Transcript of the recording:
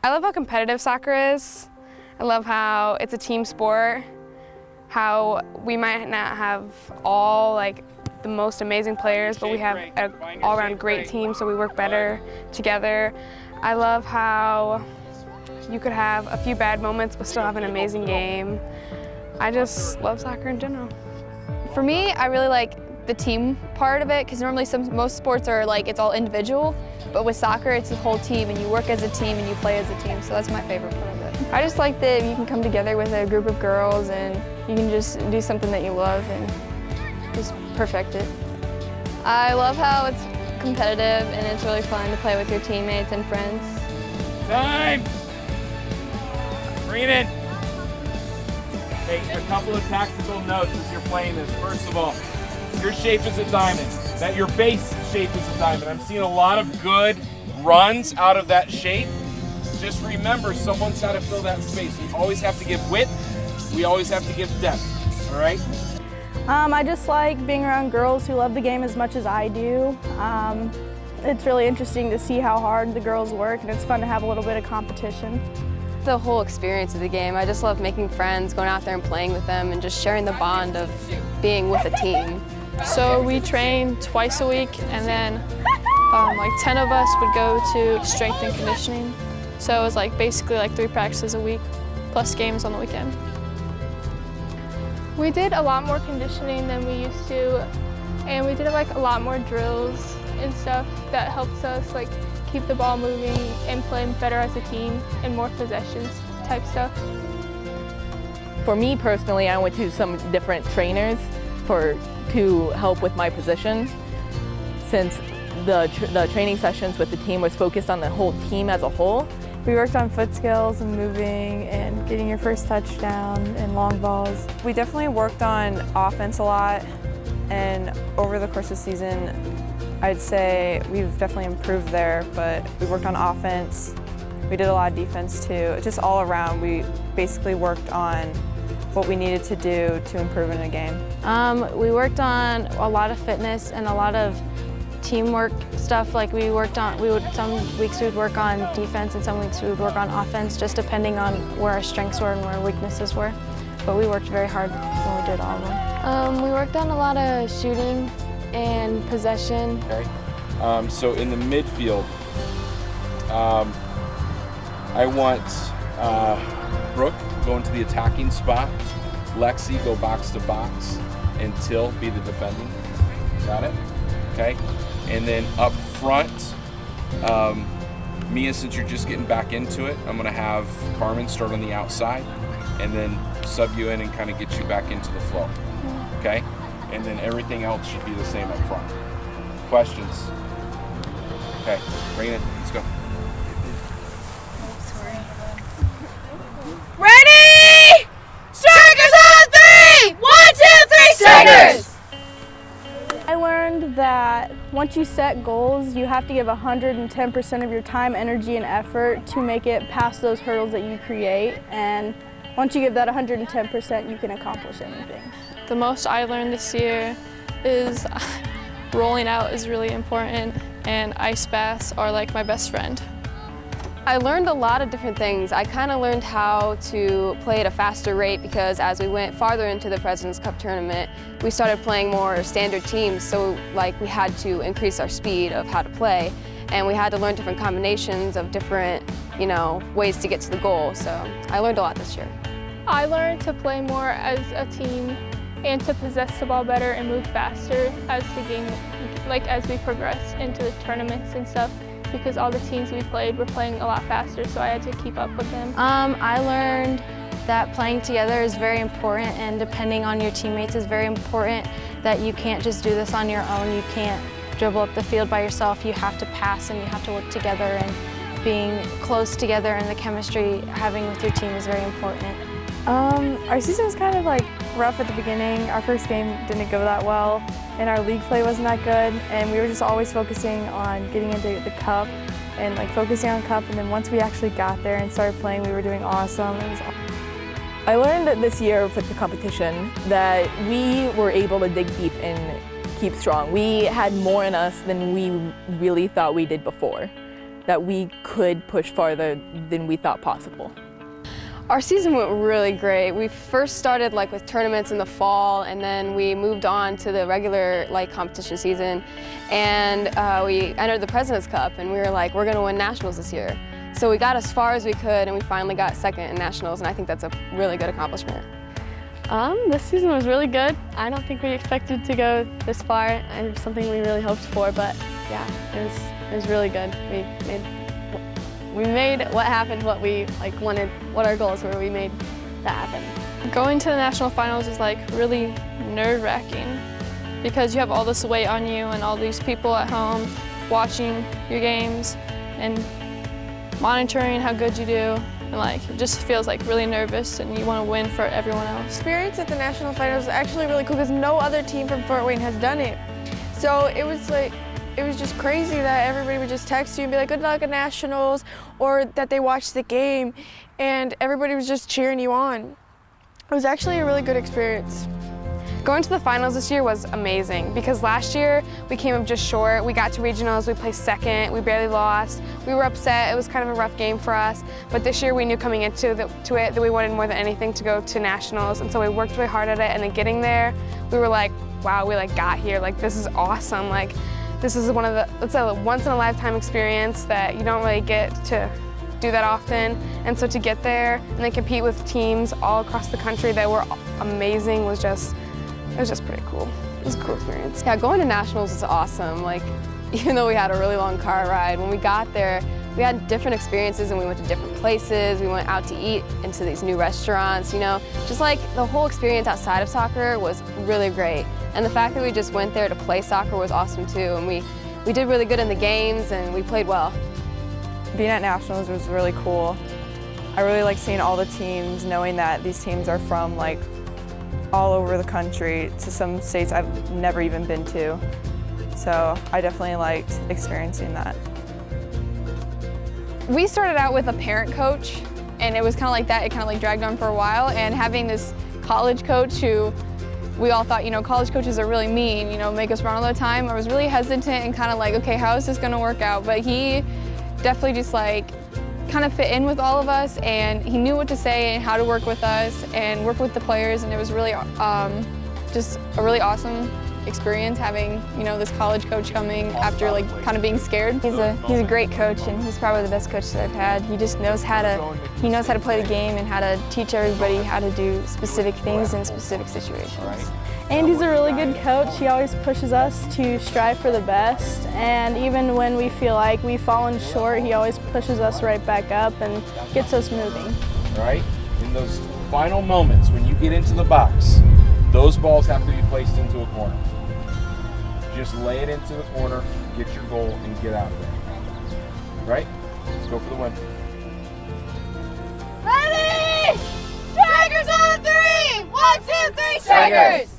I love how competitive soccer is. I love how it's a team sport, how we might not have all the most amazing players, but we have an all-around great team, so we work better together. I love how you could have a few bad moments but still have an amazing game. I just love soccer in general. For me, I really like the team part of it, because normally most sports are it's all individual, but with soccer it's a whole team and you work as a team and you play as a team, so that's my favorite part of it. I just like that you can come together with a group of girls and you can just do something that you love and just perfect it. I love how it's competitive and it's really fun to play with your teammates and friends. Time! Bring it in. Hey, a couple of tactical notes as you're playing this. First of all, your shape is a diamond. That your base shape is a diamond. I'm seeing a lot of good runs out of that shape. Just remember, someone's got to fill that space. We always have to give width. We always have to give depth. All right? I just like being around girls who love the game as much as I do. It's really interesting to see how hard the girls work, and it's fun to have a little bit of competition. The whole experience of the game, I just love making friends, going out there and playing with them, and just sharing the bond of being with a team. So we train twice a week, and then 10 of us would go to strength and conditioning. So it was basically 3 practices a week, plus games on the weekend. We did a lot more conditioning than we used to, and we did a lot more drills and stuff that helps us keep the ball moving and play better as a team and more possessions type stuff. For me personally, I went to some different trainers to help with my position, since the training sessions with the team was focused on the whole team as a whole. We worked on foot skills and moving and getting your first touchdown and long balls. We definitely worked on offense a lot, and over the course of the season, I'd say we've definitely improved there, but we worked on offense. We did a lot of defense too. Just all around, we basically worked on what we needed to do to improve in a game. We worked on a lot of fitness and a lot of teamwork stuff. Some weeks we would work on defense and some weeks we would work on offense, just depending on where our strengths were and where our weaknesses were. But we worked very hard when we did all of them. We worked on a lot of shooting and possession. Okay. So in the midfield, I want Brooke go into the attacking spot, Lexi go box to box, and Till be the defending. Got it? Okay. And then up front, Mia, since you're just getting back into it, I'm going to have Carmen start on the outside and then sub you in and kind of get you back into the flow. Okay? And then everything else should be the same up front. Questions? Okay, bring it in. Let's go. Ready? Strikers on 3! 1, 2, 3, strikers! I learned that once you set goals, you have to give 110% of your time, energy, and effort to make it past those hurdles that you create. And once you give that 110%, you can accomplish anything. The most I learned this year is rolling out is really important, and ice baths are my best friend. I learned a lot of different things. I kind of learned how to play at a faster rate, because as we went farther into the President's Cup tournament, we started playing more standard teams, so we had to increase our speed of how to play, and we had to learn different combinations of different, ways to get to the goal. So I learned a lot this year. I learned to play more as a team and to possess the ball better and move faster as the game, as we progressed into the tournaments and stuff, because all the teams we played were playing a lot faster, so I had to keep up with them. I learned that playing together is very important, and depending on your teammates is very important, that you can't just do this on your own. You can't dribble up the field by yourself. You have to pass and you have to work together, and being close together and the chemistry having with your team is very important. Our season was kind of rough at the beginning. Our first game didn't go that well, and our league play wasn't that good, and we were just always focusing on getting into the cup and focusing on cup, and then once we actually got there and started playing, we were doing awesome. It was awesome. I learned this year with the competition that we were able to dig deep and keep strong. We had more in us than we really thought we did before. that we could push farther than we thought possible. Our season went really great. We first started like with tournaments in the fall, and then we moved on to the regular like competition season, and we entered the President's Cup, and we were like, we're gonna win nationals this year. So we got as far as we could, and we finally got second in nationals, and I think that's a really good accomplishment. This season was really good. I don't think we expected to go this far, and it was something we really hoped for, but yeah, it was really good. We made what happened, what we like wanted, what our goals were. We made that happen. Going to the national finals is like really nerve-wracking because you have all this weight on you and all these people at home watching your games and monitoring how good you do. And like, it just feels like really nervous and you want to win for everyone else. Experience at the national finals is actually really cool because no other team from Fort Wayne has done it. So it was just crazy that everybody would just text you and be like, good luck at nationals, or that they watched the game and everybody was just cheering you on. It was actually a really good experience. Going to the finals this year was amazing because last year we came up just short. We got to regionals, we placed second, we barely lost. We were upset, it was kind of a rough game for us, but this year we knew coming into it that we wanted more than anything to go to nationals, and so we worked really hard at it, and then getting there, we were like, wow, we like got here, like this is awesome. Like this is it's a once in a lifetime experience that you don't really get to do that often, and so to get there and then compete with teams all across the country that were amazing was just pretty cool. It was a cool experience. Yeah, going to nationals was awesome. Like, even though we had a really long car ride, when we got there, we had different experiences and we went to different places. We went out to eat into these new restaurants, you know. Just like the whole experience outside of soccer was really great. And the fact that we just went there to play soccer was awesome too. And we did really good in the games and we played well. Being at nationals was really cool. I really like seeing all the teams, knowing that these teams are from like all over the country to some states I've never even been to. So I definitely liked experiencing that. We started out with a parent coach, and it was kind of like that. It kind of like dragged on for a while, and having this college coach who we all thought, you know, college coaches are really mean, you know, make us run all the time. I was really hesitant and kind of like, okay, how is this going to work out? But he definitely just like kind of fit in with all of us, and he knew what to say and how to work with us and work with the players, and it was really just a really awesome experience having, you know, this college coach coming after like kind of being scared. He's a great coach, and he's probably the best coach that I've had. He just knows how to play the game and how to teach everybody how to do specific things in specific situations. And he's a really good coach. He always pushes us to strive for the best, and even when we feel like we've fallen short, he always pushes us right back up and gets us moving. Right? In those final moments when you get into the box, those balls have to be placed into a corner. Just lay it into the corner, get your goal, and get out of there. Right? Let's go for the win. Ready! Strikers on 3! 1, 2, 3, strikers!